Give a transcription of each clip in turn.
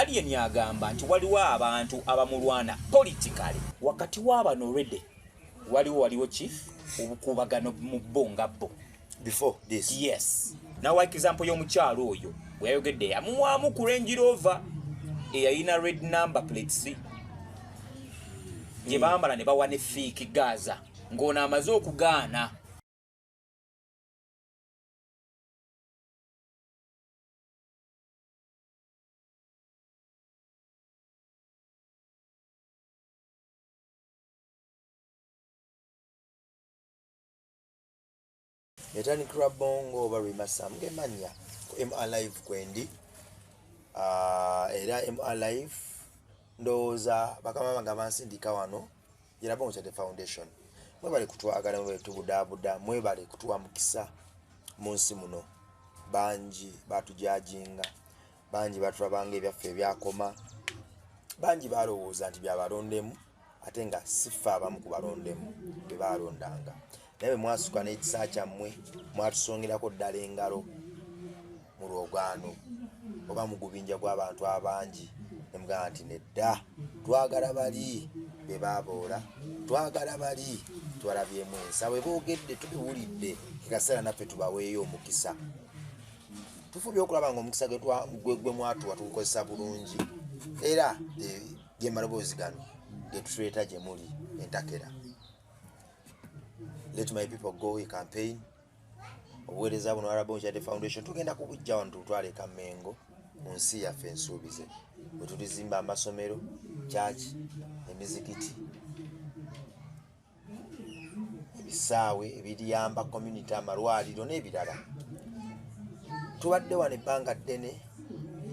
Alien yagamba nti waliwo abantu abamulwana politically wakati w'abano already waliwo chief obukubagano mu bonga bo before this. Yes. Now like example y'omukyalo oyo bweyayogedde yamuwamu ku Range Rover eyayina red number plate C gye bambala ne bawa ne fiiki Gaza ng'ono amaze okugaana. Etani Club Bongo oba Rimasam gemanya ku MR Live kwendi era MR Live ndoza bakama ngabansindika wano era Bongo Charity Foundation mwebale kutwagala mwetu budabuda mwebale kutuwa mukisa munsi muno banji batujajinga banji batulabange ebyaffe ebyakoma banji balowooza nti byabalondemu ate nga sifa abamu ku balondemu bebalondanga naye mwasuka n'ekisa kyammwe mwatusongerako ddala engalo mu lwogano oba mu gubinja gw'abantu abangi ne mugamba nti nedda twagala bali be baaboola twagala bali twalabyemu ensa bwe boogedde tubiwulidde kikaseera naffe tubaweeyo omukisa tufubye okulaba nga omukisa gwe mwatuwa tugukozesa bulungi era ge maloboozi gano ge tutuleeta gye muli entakera. Let my people go a campaign. Obuweereza buno Bongo Charity Foundation tugenda kubujja wano tutwale e Kamengo mu nsi yaffe ensuubize bwe tulizimba amasomero, church, emizikiti, ebisaawe ebiriyamba community, amalwaliro n'ebirala. Tubadde wano ebbanga ddene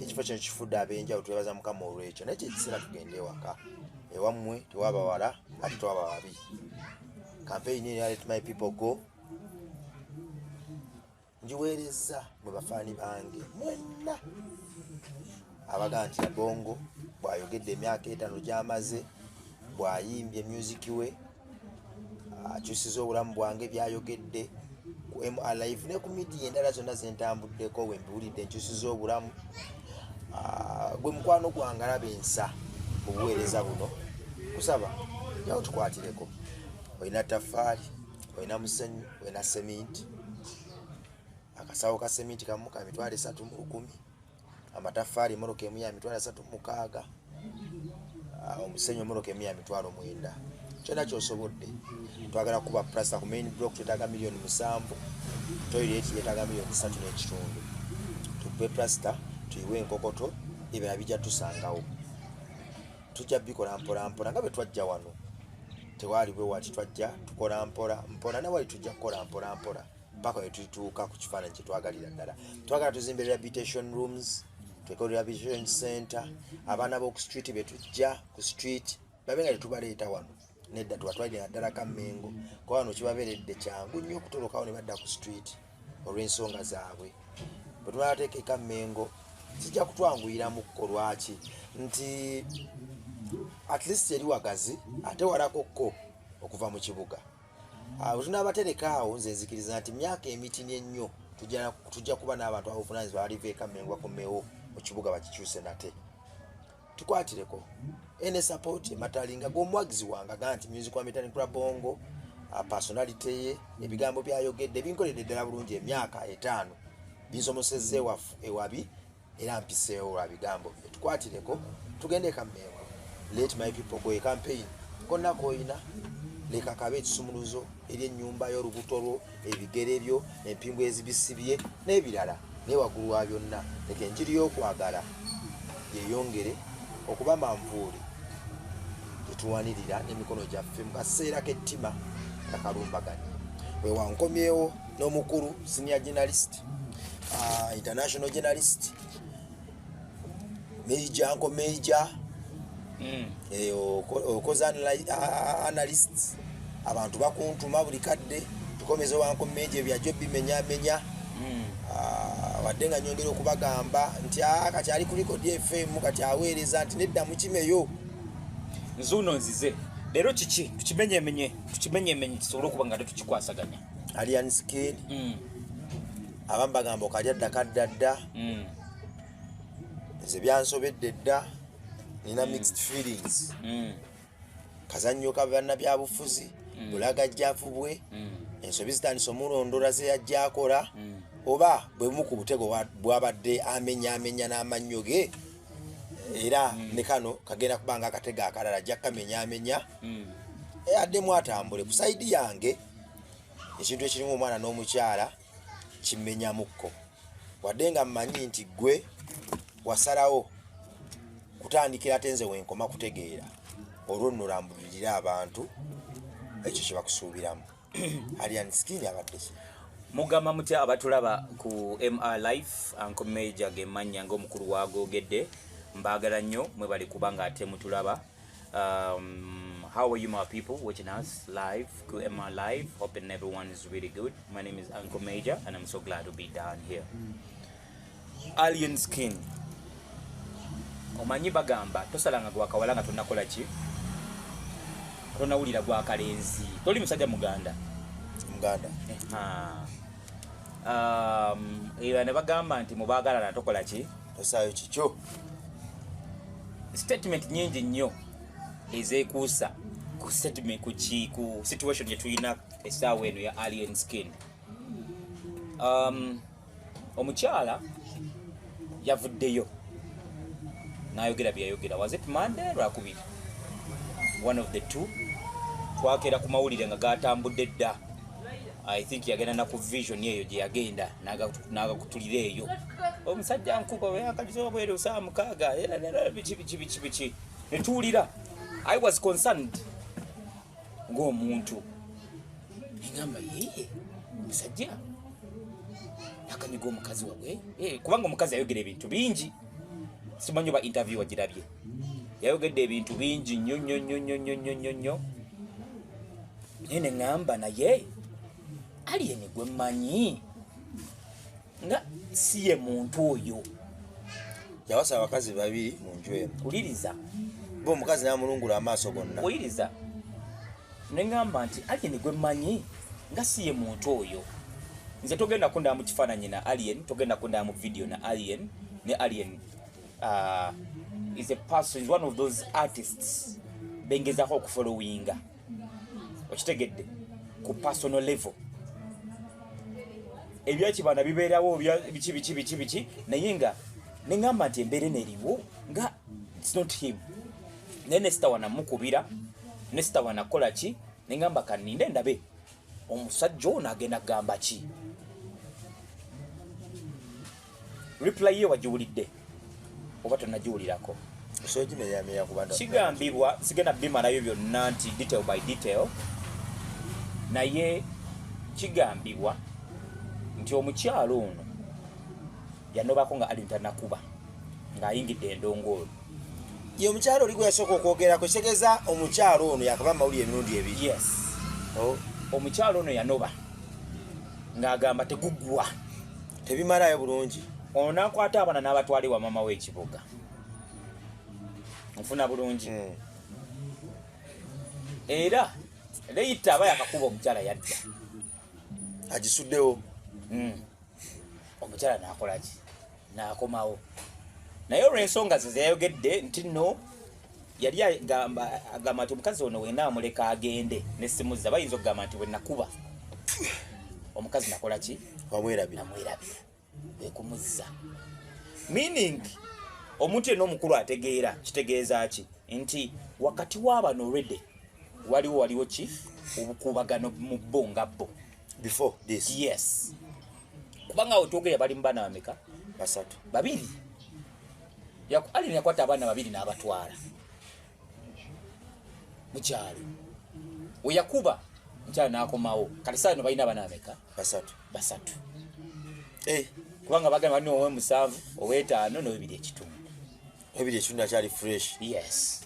ekifo kino kifudde ab'enjawulo twebaza Mukama olw'ekyo naye kyekiseera tugende ewaka ewammwe tewaba wala ate tewaba babi. Campaign ya Let My People Go njiweereza mwe bafaani bange mwenna abaga nti Bongo bw'ayogedde emyaka 5 gy'amaze bw'ayimbye music we akyusiza obulamu bwange byayogedde ku MR Live ne ku media endala zonna zentambuddeko we mbiwulidde nkyusiza obulamu gwe mukwano gwange alaba ensa obuweereza buno kusaba yawo tukwatireko. Oyina tafari, oyina musenyu, oyina cement. Akasawo ka cement kamu ka mitwalo 3 mu 10. Amatafari moroke emu ya mitwalo 3 mu 6. Omusenyu moroke emu ya mitwalo 9. Kyonna ky'osobodde. Twagala kuba plaster ku main block twetaaga milioni 7. Toilet yetaaga milioni 3 n'ekitundu. Tube plaster, tuyiwe enkokoto, ebyo bijja tusangawo. Tujja bikola mpola nga bwe twajja wano. Tewali bwe wati twajja tukola mpola ne wali tujja kukola mpola mpaka we tutuuka ku kifaananyi kye twagalira ddala. Twagala tuzimbe rehabilitation rooms, tukola rehabilitation center, abaana b'oku street be tujja ku street babe nga tubaleeta wano nedda tubatwalira ddala Kamengo kwa wano kibabeeredde kyangu nnyo okutolokawo ne badda ku street olw'ensonga zaabwe. Bwe tubateeka e Kamengo kijja kutwanguyira mu kukolwa ki nti at least eri wagazi ate walakokko okuva mu kibuga. Tunabaterekaawo nze nzikiriza nti myaka emitini ennyo tujja kuba n'abantu abavunaanyizibwa baliva e Kamengo bakomewo mu kibuga bakikyuse nate. Tukwatireko ene support matalinga g'omuwagizi wange aga nti music wa Etani Club Bongo personality ye ebigambo byayogedde binkoledde ddala bulungi emyaka 5 binsomosezza ewabi era mpiseewo lwa bigambo. Tukwatireko tugende e Kamengo. Let My People Go campaign konna koyina leka kabe ekisumuluzo eri ennyumba y'olubuto lwo ebigere byo empingu ezibisibye n'ebirala n'ewagulu wa byonna leka enjiri y'okwagala yeyongere okuba manvuuli tetuwanirira n'emikono gyaffe mu kaseera k'ettima kakalumbaganye. Bwe wankomyewo n'omukulu senior journalist international journalist Major okoza analysts abantu bakuntuma buli kadde tukomeze wankomeje byajjo bimenyamenya wadde nga nyongera okubagamba nti kati ali ku Record FM kati aweereza nti nedda mu kimeyo nzuno nzize lero kiki tukimenye kisobola okuba nga tukikwasaganya Alien Skin abamba gambo kalya ddakadda nze byansobedde dda nina mixed feelings kazannyo ka bannabyabufuzi bulaga jjavubwe ensobi zitandise omulondola ze yajja akola oba bwe bumu ku butego bwabadde amenyaamenya n'amannyo ge era ne kano kagenda kubanga akatego akalala ajja kamenyaamenya addemu atambule ku sayidi yange ekintu ekirimu omwana n'omukyala kimmenyamukko wadde nga mmanyi nti gwe wasalawo kutandikira ate nze wenkoma kutegeera olwo nno lambulirira abantu ekyo kye bakusuubiramu Alien Skin abadde mugamba mutya abatulaba ku MR Life Uncle Major gemanya ng'omukulu wagoogedde mbaagala nnyo mwe bali kubanga ate mutulaba. How are you my people watching us live to MR Live? Hoping everyone is really good. My name is Uncle Major and I'm so glad to be down here. Alien Skin. Omanyi bagamba tosalanga gwa kawala nga tunakola ki? Tonawulira gwa kalenzi. Toli musajja muganda. Muganda. Era ne bagamba nti mubaagala na tokola ki? Tosaayo kikyo. Statement nyingi nnyo ezeekuusa ku statement ku situation yetulina essaawa eno ya Alien Skin. Omukyala yavuddeyo n'ayogera byayogera. Was it Monday Lwakubiri? One of the two. Twakera ku mawulire nga gatambudde dda. I think yagenda na ku vision yeyo gye yagenda n'agakutulira eyo. Omusajja nkuba we akalizo bwere usaa mukaaga bichi netuulira. I was concerned ng'omuntu ngamba yeye omusajja akanyiga omukazi wawe kubanga omukazi ayogera ebintu bingi simanyi oba interview wagirabye yayogedde ebintu bingi nnyo nene ngamba naye Alien gwe mmanyi nga siye muntu oyo yawasa abakazi babiri mu nju eno. Uliriza bo omukazi n'amulungula amaaso gonna. Uliriza ne ngamba nti Alien gwe mmanyi nga siye muntu oyo. Nze togenda kunda mu kifaananyi na Alien, togenda kunda mu video na Alien. Ne Alien is a person, is one of those artists bengezaho okufollowinga okitegedde ku personal level. Ebyakibana bibeerawo biki naye nga nengamba nti embeera neriwo nga it's not him. Nene sitawana mukubira ne sitawana kola ki nengamba kaninde ndabe omusajja ono agenda gamba ki. Reply ye wagiwulidde oba tonagiwulirako? Sogimeyameya kubanda kigambibwa sigenda bimalayo byonna nti detail by detail naye kigambibwa nti omukyalo ono yanobako nga ali ntanakuba ng'ayingidde endongoolo. Ye omukyalo oli gwe yasooka okwogera kwetegeza omukyalo ono yakaba mawulire emirundi ebiri. Yes. Omukyalo ono yanoba ng'agamba teguggwa tebimalayo bulungi. Ono n'akwata abaana n'abatwala wa mama w'ekibuga. Nfuna bulungi. Era leyita aba yakakuba omukyala yadda agisuddewo. Omukyala n'akola ki? N'akomawo. Naye olw'ensonga ze zeyayogedde nti nno yali agamba nti omukazi ono wena amuleka agende n'essimu ze bayinza okugamba nti wenakuba omukazi nakola ki? Wamwerabira. Namwerabira ekumuzza. Meaning omuntu yenna omukulu ategeera kitegeeza ki nti wakati w'abano already waliwo ki obukubagano mu bo nga bo. Before this. Yes. Kubanga otogera bali mbana bameka? Basatu. Babiri. Alien yakwata abaana babiri n'abatwala mukyalo. We yakuba mukyala n'akomawo. Kati saa no balina abaana bameka? Basatu. Kubanga bagamba bali ow'omusanvu, ow'ettaano n'ow'ebiri ekitundu. Ebiri ekitundu akyali fresh. Yes.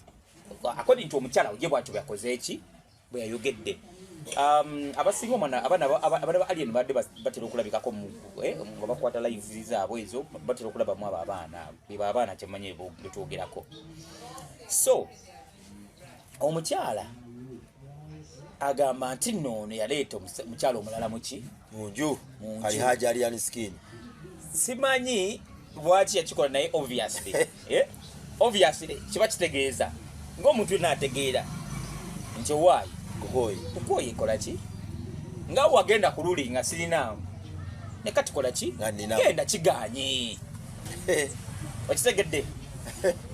According to omukyala ojje bw'atyo byakoze eki bwe yayogedde. Abasinga abaana Alien badde batera okulabikako nga bakwata live zaabwe ezo batera okulabamu abo abaana beba abaana kyemanye betwogerako. So omukyala agamba nti nno yaleeta omukyala omulala muki munju ali haja Alien Skin. Simanyi bwaki yakikola naye obviously obviously kiba kitegeeza ng'omuntu n'ategeera nti owaayi kukoyi ekola ki nga wagenda ku luli nga sirina ne kati kola ki genda kiganye okitegedde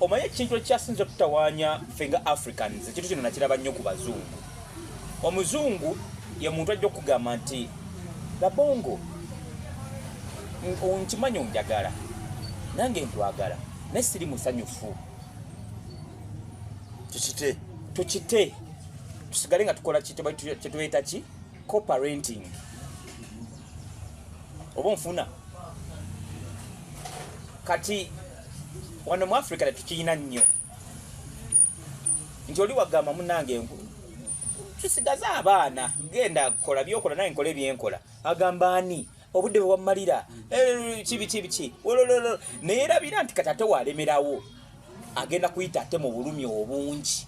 omanye ekintu ekyasinza okutawaanya ffe nga Africans ekintu kino nakiraba nnyo ku bazungu omuzungu ye muntu ajja okugamba nti Labongo nkimanyi onjagala nange ntwagala naye siri musanyufu tukite tusigale nga tukola kyetuyita ki co-parenting oba nfuna kati wano mu Africa tetukiyina nnyo nti oli wagamba munange tusigaze abaana genda kola byokola naye nkole byenkola agamba ani obudde bwe wammalira kibi naye erabira nti kati ate walemerawo agenda kuyita ate mu bulumi obungi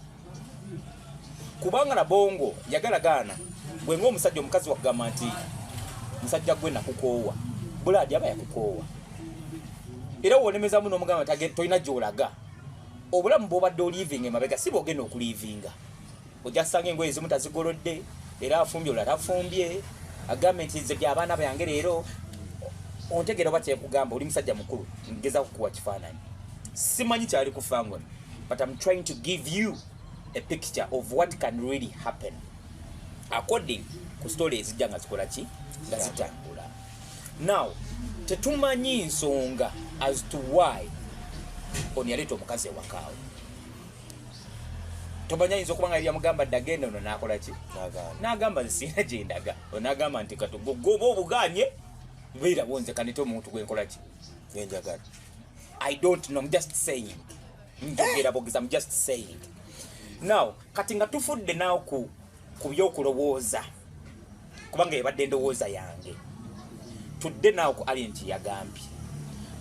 kubanga Labongo yagala gaana bwe ng'omusajja omukazi wakugamba nti musajja gwe nakukoowa bulaadi aba yakukoowa era wolemeza muno omugamba nti tolina gy'olaga obulamu bw'obadde olivinga emabega si bw'ogenda okulivinga ojja kusanga engoye ezimu tazigolodde era afumbye olala tafumbye agambe nti nze by'abaana byange leero ontegeera oba kyekugamba oli musajja mukulu ngeza kukuwa kifaananyi simanyi kyali kufangwa but I'm trying to give you a picture of what can really happen according ku story ezijja nga zikola ki nga zitambula now tetumanyi nsonga as to why oni yaleeta omukazi ewakaawe tomanya yinza okuba nga yamugamba dde agenda ono n'akola ki n'agamba nsiina gye ndaga onagamba nti katogoba obuganye beera bonze kanete omuntu gwenkola ki gwenjagala I don't know, I'm just saying njogera bogeza I'm just saying now kati nga tufudde naawo ku byokulowooza kubanga yabadde endowooza yange tudde naawo ku Alien yagambye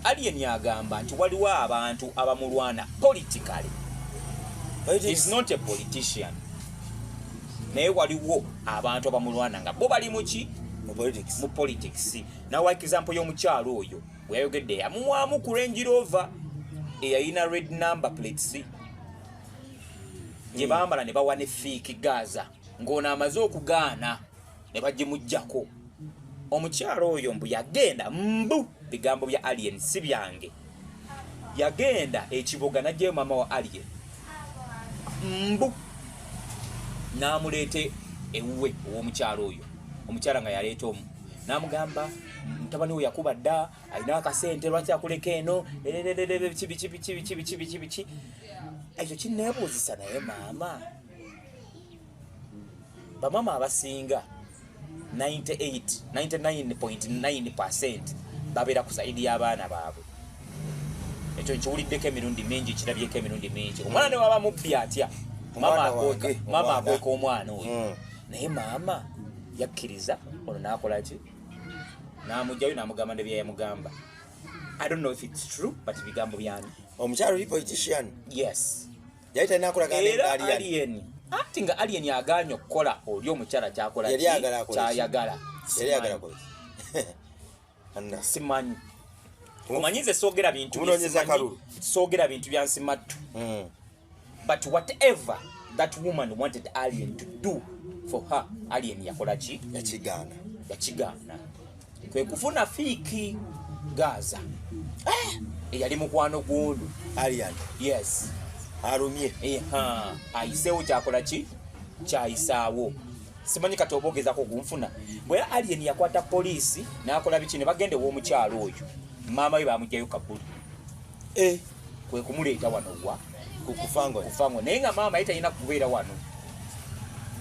Alien yagamba nti waliwo abantu abamulwana politically. He's not a politician. Naye waliwo abantu abamulwana nga bo bali muki mu politics. Now like example y'omukyalo oyo bweyayogedde amumwamu ku Range Rover eyalina red number plates gye bambala ne bawa ne fiiki Gaza ng'ono amaze okugaana ne bagimuggyako. Omukyalo oyo mbu yagenda mbu bigambo bya Alien si byange yagenda ekiboga najje mama wa Alien mbu namuleete ewuwe ow'omukyalo oyo omukyala nga yaleeta omu namugamba mutabani we yakuba dda alina akasente lwaki akuleka eno kibi ekyo kinneebuuzisa naye maama bamama abasinga 99.9% babeera ku saidi y'abaana baabwe. Ekyo nkiwuliddeko emirundi mingi kirabyeko emirundi mingi. Omwana ne waba mubbi atya mama akweka omwana oyo naye maama yakkiriza ono n'akola ki n'amugjayo n'amugamba ne byeyamugamba. I don't know if it's true but bigambo byani omukyalo oli politician. Yes yali talina akolagana Alien ati nga Alien yaganya okukola oli omukyala kyakola kyayagala simanyi omanyize soogera bintu bya nsimattu but whatever that woman wanted Alien to do for her Alien yakola ki yakigaana kwe kufuna fiiki Gaza eyali mukwano gw'ono Alien. Yes arumye ayiseewo kyakola ki kyayisaawo simanyi kati oboogezako gunfuna bwe Alien yakwata poliisi n'akola biki ne bagende w'omukyalo oyo maama we bamugjayo Kabuli kwe kumuleeta wano wa kufango naye nga maama ye talina kubeera wano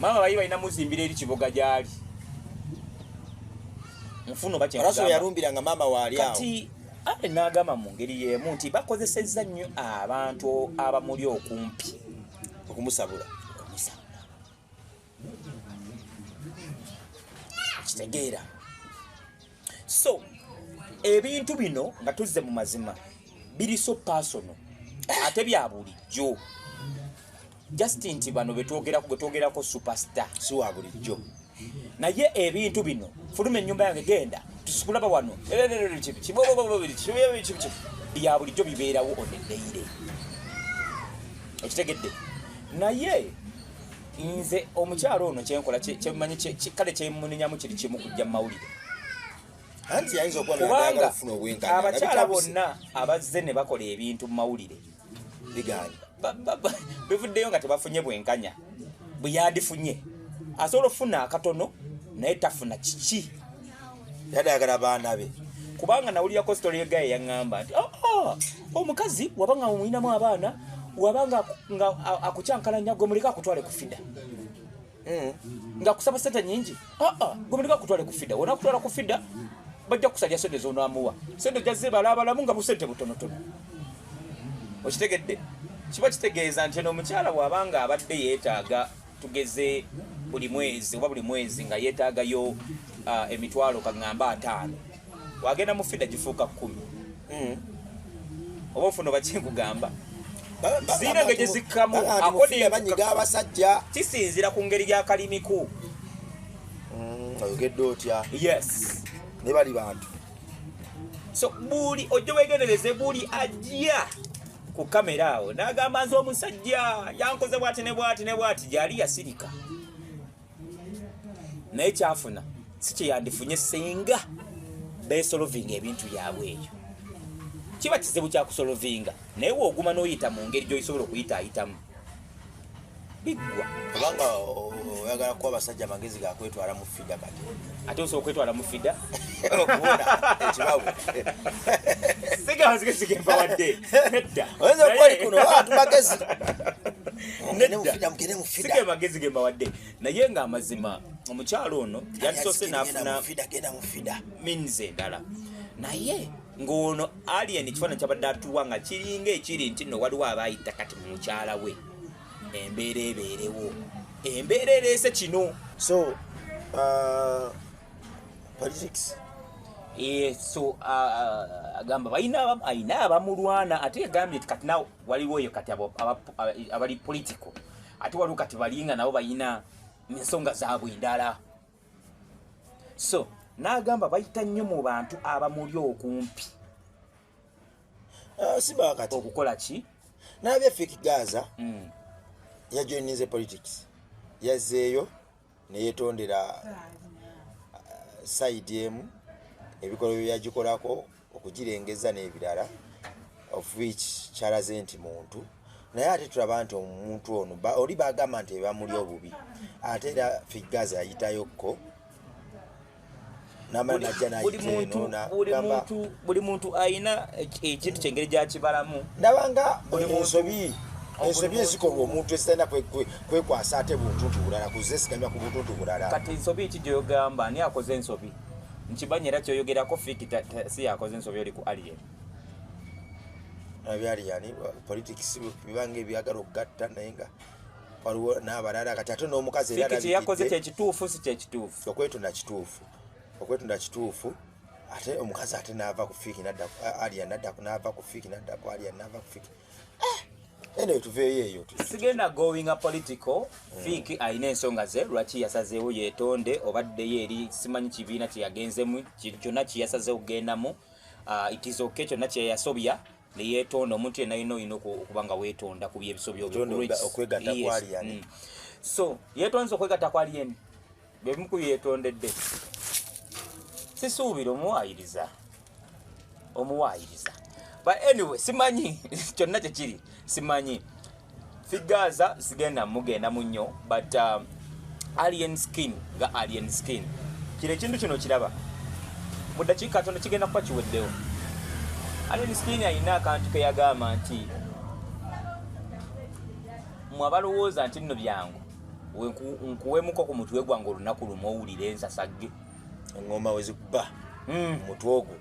maama bali balina muzimbira eri kiboga gyali nfuna oba kyeraso yalumbiranga maama waali awo kati ate n'agamba mu ngeri y'emu nti bakozesezza nnyo abantu abamuli okumpi okumusabula kitegeera. So ebintu bino nga tuzze mu mazima biri so personal ate bya bulijjo just nti bano betwogerako superstar si wa bulijjo naye ebintu bino fuluma ennyumba yange genda tusikulaba wano bya bulijjo bibeerawo oneddeire okitegedde naye nze omukyalo ono kyenkola kyemanyi kale kyemuninyamu kiri kimu kujja mu mawulire anti ayinza okuba kubanga ofuna obwenkanya abakyala bonna abazze ne bakola ebintu mu mawulire biganye bivuddeyo nga tebafunye bwenkanya bwe yandifunye asobola okufuna akatono naye tafuna kiki yadagala baana be kubanga nawulirako sitori yegaye yaŋŋamba nti omukazi wabanga omuyinamu abaana wabanga nga akukyankalanya gwe muleka akutwale ku fida nga kusaba sente nyingi gwe muleka akutwale ku fida wona akutwala ku fida bajja kusalya sente zonaamuwa sente jazze balaabalamu nga busente butonotono okitegedde kiba kitegeeza nti eno omukyala bw'abanga abadde yeetaaga tugeze buli mwezi oba buli mwezi nga yeetaagayo emitwalo kaŋŋamba 5 wagenda mu fida gifuuka 10 oba ofuna oba kinkugamba zina nga gyezikkamu banyiga abasajja kisinzira ku ngeri gy'akalimiku oyogedde otya yes ne bali bantu so buli ojja weegendereze buli ajja ku kamera awo n'agamba nze omusajja yankoze bwati ne bwati ne bwati gyali yasirika naye kyafuna si kyeyandifunye senga besolovinga ebintu byabwe ebyo kiba kizibu kyakusolovinga naye wooguma n'oyita mu ngeri gy'oyisobola okuyitaayitamu biggwa kubanga oyagala kuba abasajja amagezi gakwetwala mu fida kati ate osobola okwetwala mu fida okubona ekibabu sigemba wadde nedda oyinza okuba kuno abantu magezi sige magezi gemba wadde naye nga amazima omukyalo ono yandisoose n'afuna minzi endala naye ng'ono alien ekifaananyi kyabadde atuwa nga kiringa ekiri nti nno waliwo abaayita kati mu mukyala we embeera ebeerewo embeera ereese kino so politics so agamba ayina abamulwana ate yagambye kati nawe waliwo eyo kati abali political ate waliwo kati balinga nabo bayina ensonga zaabwe endala so n'agamba bayita nnyo mu bantu abamuli okumpi siba kati okukola ki nabye Fiki Gaza yajoinize politics yazzeeyo neyetondera side emu ebikolwa bye yagikolako okugirengeza n'ebirala of which kyalaze nti muntu naye ate tulaba nti omuntu ono oli bagamba nti ebamuli obubi ate era Fiki Gaza yayitayokko buli muntu ayina ekintu kyengeri gyakibalamu ndabanga ensobi ezikolwa omuntu ezitalina kwekwasa ate buntuntu bulala kuzesigamya ku buntuntu bulala kati ensobi eki gyoyogamba ani akoze ensobi nkibanyi era kyoyogerako Fiki si yakoze ensobi oli ku alien abyaliyani politics bibanga ebyagala okugatta naye nga waliwo n'abalala kati ate n'omukazi era kyeyakoze kyekituufu si kyekituufu okwetunda kituufu ate omukazi ate n'ava ku Fiki n'ava ku Fiki n'ava ku Fiki eno tuveeyo eyo sigenda going a political Fiki alina ensonga ze lwaki yasazeewo yeetonde obaddeyo eri simanyi kibiina kyeyagenzemu kyonna kyeyasazeewo kugendamu it is okay kyonna kyeyasobya neyeetonda omuntu yenna olina okuba nga weetonda ku byebisobya okwegatta ku alien so yeetonze okwegatta ku alien bebimu ku byetondedde sisuubira omuwaayiriza but anyway simanyi kyonna kyekiri simanyi Fiki Gaza sigenda mugenda mu nnyo but alien skin kino ekintu kino kiraba mu dakiika katono kigenda kuba kiweddewo alien skin alina akantu ke yagamba nti mwabalowooza nti nno byangu nkuwemuko ku mutwe gwange olunaku lumu owulire ensasagge engoma wezikuba mutwe ogwo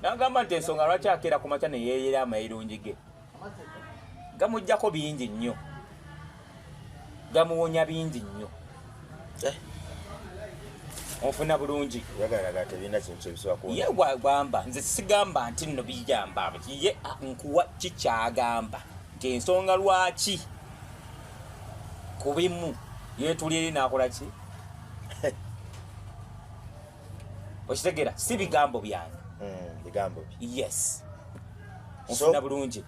nagamba nti ensonga lwaki akeera ku makya neyeeyera amayirungi ge gamuggyako bingi nnyo gamuwonya bingi nnyo ofuna bulungi ye gwagamba nze sigamba nti nno biyamba ye nkuwa kikyagamba nti ensonga lwaki ku bimu yeetulire nakola ki okitegera si bigambo byange bigambo yes ofuna bulungi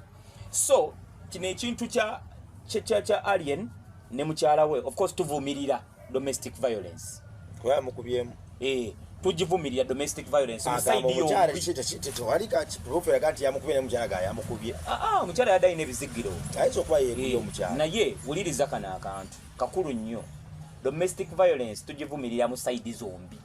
so kino ekintu kya Alien ne mukyala we of course tuvumirira domestic violence kwa mukubyemu tugivumirira domestic violence musaidi yo walika profile kanti yamukubye ne mukyala ga yamukubye mukyala yaddayo n'ebizigiro aizo kwa yeriyo mukyala naye wuliriza kana akantu kakulu nnyo domestic violence tugivumirira mu side zombi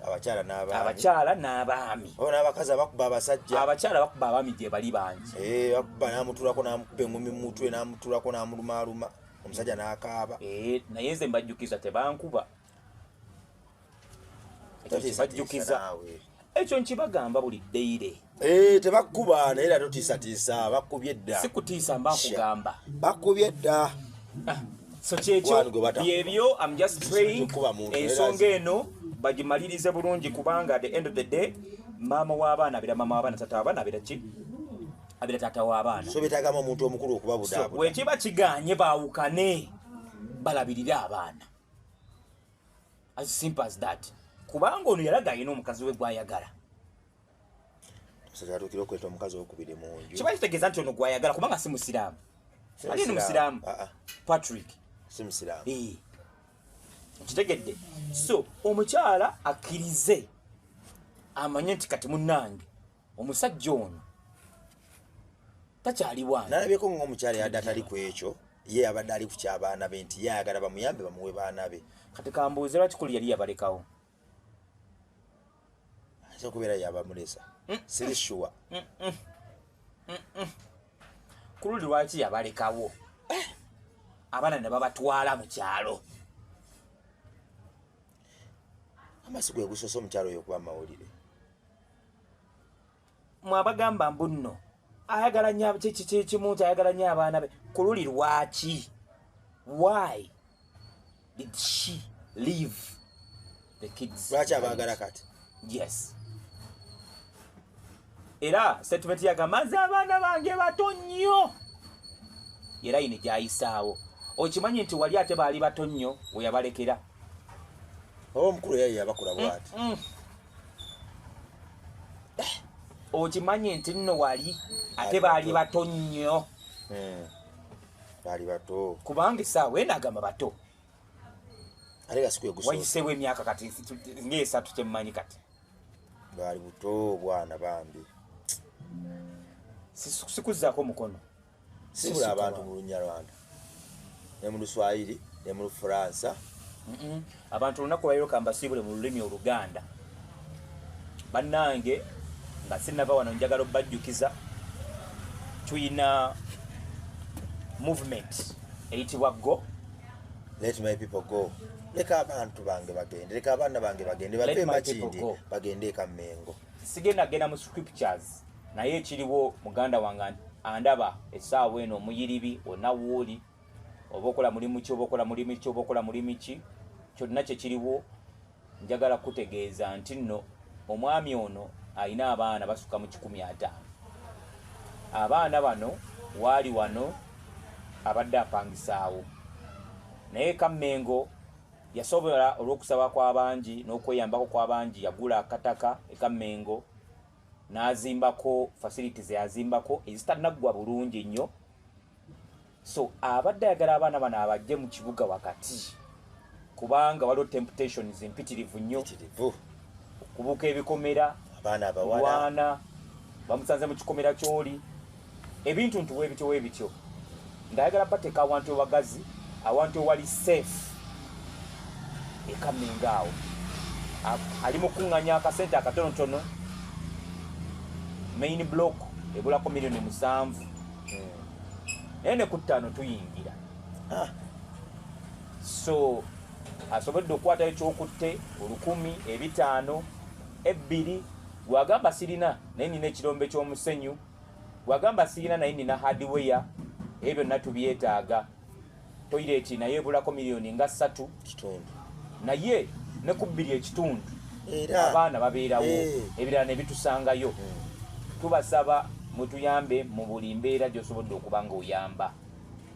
abakyala n'abaami n'abakazi abakuba abasajja abakyala bakuba abaami gye bali bangi bakuba n'amutulako n'amukuba engumi mu mutwe n'amutulako n'amulumaaluma omusajja n'akaaba naye nze mbajjukiza tebankuba bajjukiza ekyo nkibagamba buli ddeire tebakuba naye era totiisatiisa bakubye dda si kutiisa mbakugamba bakubye dda so kyekyo byebyo I'm just praying ensonga eno bagimalirize bulungi kubanga at the end of the day maama w'abaana abira maama w'abaana tata w'abaana abira ki abira tata w'abaana so betagamba omuntu omukulu okubabudaabuda wekiba kiganye baawukane balabirire abaana as simple as that kubanga ono yalaga ayina omukazi we gwayagala tusatukira okweta omukazi okubiri mu nju kiba kitegeeza nti ono gwayagala kubanga si musiraamu ali ni musiraamu Patrick si musiraamu kitegedde so omukyala akkirize amanye nti kati munnange omusajja ono takyali wange nalabyeko ng'omukyala yadde atali ku ekyo ye abadde ali ku ky'abaana be nti ye ayagala bamuyambe bamuwe baana be kati kambuuze lwaki kuli yali yabalekawo ayinza okubeera yabamulesa siri sure kululi lwaki yabalekawo abaana ne babatwala mu kyalo amasi gwe gusoose omukyalo oyo okuba mawulire mwabagamba mbu nno ayagala nnyo kimu nti ayagala nnyo abaana be kululi lwaki why did she leave the kids lwaki abaagala kati yes era statement yagamba nze abaana bange bato nnyo era yine gyayisaawo okimanyi nti wali ate baali bato nnyo we yabalekera oba omukulu yaye yabakola bwati okimanyi nti nno wali ate baali bato nnyo baali bato kubanga essaawa enagamba bato ate gasikwe gusoose wayiseewo emyaka kati ng'esatu kyemmanyi kati baali buto bwana bambi sikuzzaako mukono sibula abantu mu Lunyarwanda ne mu Luswayiri ne mu Lufaransa abantu olunaku lwaliro kambasiibule mu lulimi Oluganda bannange nga sinnava wano njagala obbajjukiza tuyina movement eyitibwa go let my people go leka abantu bange bagende leka abaana bange bagende bape makindi bagende ekammengo sigenda genda mu scriptures naye ekiriwo muganda wange andaba essaawa eno omuyiribi onawuuli oba okola mulimu ki oba okola mulimu ki oba okola mulimu ki kyonna kyekiriwo njagala kutegeeza nti nno omwami ono alina abaana basuka mu 150 abaana bano waali wano abadde apangisaawo naye Kammengo yasobola olw'okusaba kw'abangi n'okweyambako kw'abangi yagula akataka eKammengo n'azimbako facilities yazimbako ezitanaggwa bulungi nnyo so abadde ayagala abaana bano abajje mu kibuga wakati kubanga waliwo temptations empitirivu nnyo okubuuka ebikomera abaana abawala bamusanze mu kikomera ky'oli ebintu nti weebityo ng'ayagala bateeka awantu webagazi awantu ewali safe eKammengo awo ali mu kuŋŋanya akasente akatonotono main block ebulako $7 million naye ne ku 5 tuyingira so asobodde okukwatayo ekyokutte 1,000, 5,000, 2 gwagamba sirina naye nina ekirombe ky'omusenyu gwagamba sirina naye nina hardware ebyo byonna tubyetaaga toilet naye ebulako $3 million naye ne ku 2.5 abaana babeerawo ebirala ne bitusangayo tubasaba mutuyambe mu buli mbeera gy'osobodde okuba nga oyamba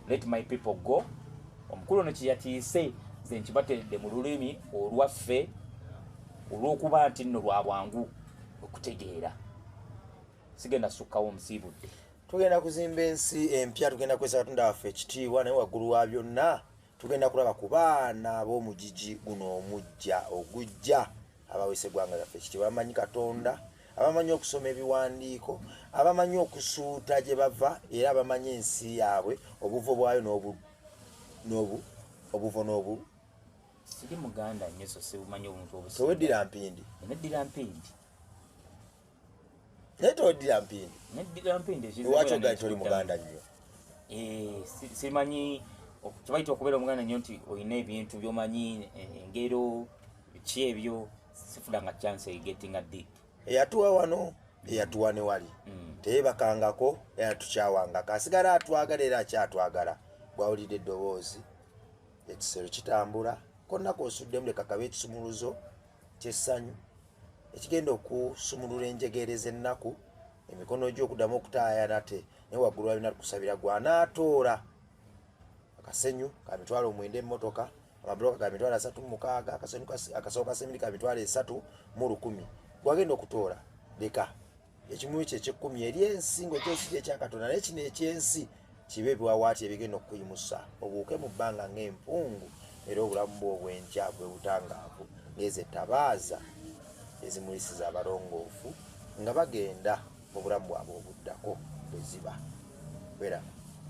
let my people go omukulu ono kyeyatiise nze nkibateredde mu lulimi olwaffe olw'okuba nti nno lwa bwangu okutegeera sigenda sukkawo omusiibudde tugenda kuzimba ensi empya, tugenda kwesa Katonda waffe ekitiibwa, naye waggulu wa byonna tugenda kulaba ku baana ab'omugigi guno ogujja abawese eggwanga lyaffe ekitiibwa, abamanyi Katonda, abamanyi okusoma ebiwandiiko, abamanyi okusuuta gye bava, era abamanyi ensi yaabwe obuvo bwayo n'obuvo. Siri Muganda nnyo so sibumanyi obuntu obusi. Toweddira mpindi. Neddira mpindi. Naye toweddira mpindi. Neddira mpindi. Lwaki ogaanye toli Muganda nnyo? Simanyi kibaita okubeera Omuganda nnyo nti olina ebintu by'omanyi, engero, ki ebyo, sifudanga chance getting a deep. Eyatuwa wano, eyatuwa ne wali. Teyeebakangako, eyatukyawangako. Asigala atwagala era akyatwagala. Bwawulidde eddoboozi, ekisero kitambula, konna k'osuddemu leka kabe ekisumuluzo ky'essanyu ekigenda okusumulula enjegeere z'ennaku, emikono gyo okuddamu okutaaya nate, naye waggulu wa byonna tukusabira gw'anaatoola akasenyu ka mitwalo 9 emmotoka, amabulooka ga mitwalo 36, akasawo ka semiri ka mitwalo 3,100 gwagenda okutoola, leka ekimuyi kye eky'ekkumi eri ensingo ky'osi ekya Katonda, naye kino ekyensi kibe ebiwawaati ebigenda okuyimusa obuuke mu bbanga ng'empungu, era obulamu bwo obw'enkya bwe butangaavu ng'ezo ettabaaza ezimulisiza abalongoofu nga bagenda mu bulamu bwabwe obuddako bwe ziba. Beera.